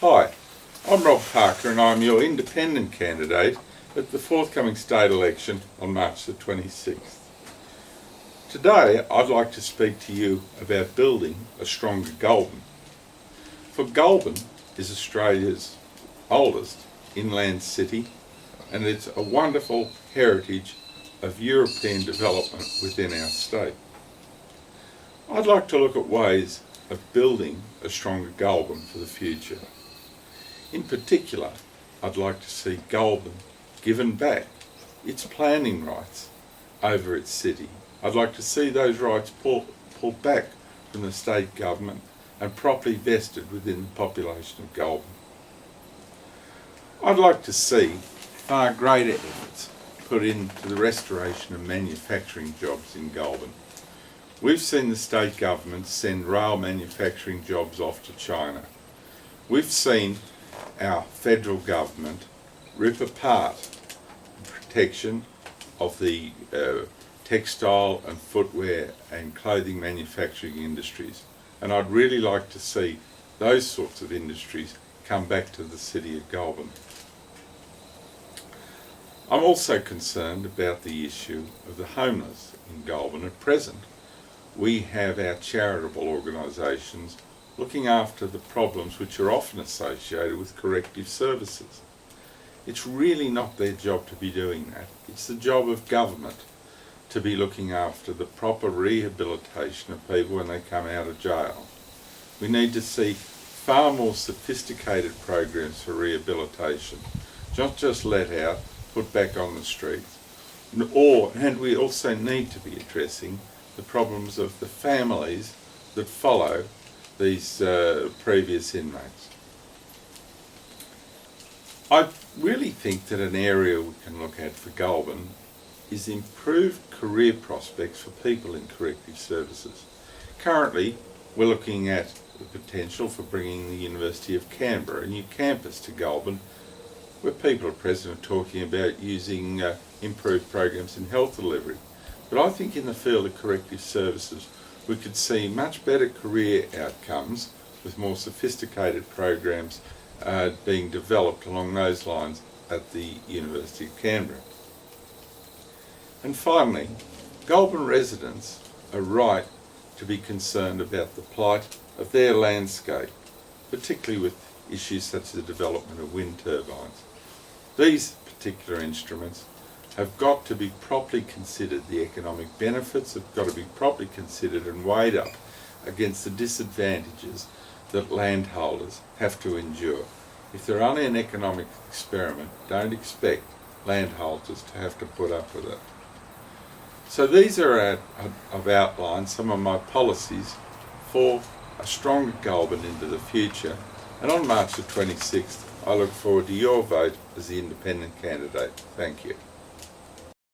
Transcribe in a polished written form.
Hi, I'm Rob Parker and I'm your independent candidate at the forthcoming state election on March the 26th. Today I'd like to speak to you about building a stronger Goulburn. For Goulburn is Australia's oldest inland city and it's a wonderful heritage of European development within our state. I'd like to look at ways of building a stronger Goulburn for the future. In particular, I'd like to see Goulburn given back its planning rights over its city. I'd like to see those rights pulled back from the state government and properly vested within the population of Goulburn. I'd like to see far greater efforts put into the restoration of manufacturing jobs in Goulburn. We've seen the state government send rail manufacturing jobs off to China. We've seen our federal government rip apart the protection of the textile and footwear and clothing manufacturing industries. And I'd really like to see those sorts of industries come back to the city of Goulburn. I'm also concerned about the issue of the homeless in Goulburn. At present, we have our charitable organisations looking after the problems which are often associated with corrective services. It's really not their job to be doing that. It's the job of government to be looking after the proper rehabilitation of people when they come out of jail. We need to see far more sophisticated programs for rehabilitation, not just let out, put back on the streets. And we also need to be addressing the problems of the families that follow these previous inmates. I really think that an area we can look at for Goulburn is improved career prospects for people in corrective services. Currently, we're looking at the potential for bringing the University of Canberra, a new campus, to Goulburn, where people at present are talking about using improved programs in health delivery. But I think in the field of corrective services we could see much better career outcomes with more sophisticated programs being developed along those lines at the University of Canberra. And finally, Goulburn residents are right to be concerned about the plight of their landscape, particularly with issues such as the development of wind turbines. These particular instruments have got to be properly considered. The economic benefits have got to be properly considered and weighed up against the disadvantages that landholders have to endure. If they're only an economic experiment, don't expect landholders to have to put up with it. So these are I've outlined some of my policies for a stronger Goulburn into the future, and on March the 26th I look forward to your vote as the independent candidate. Thank you.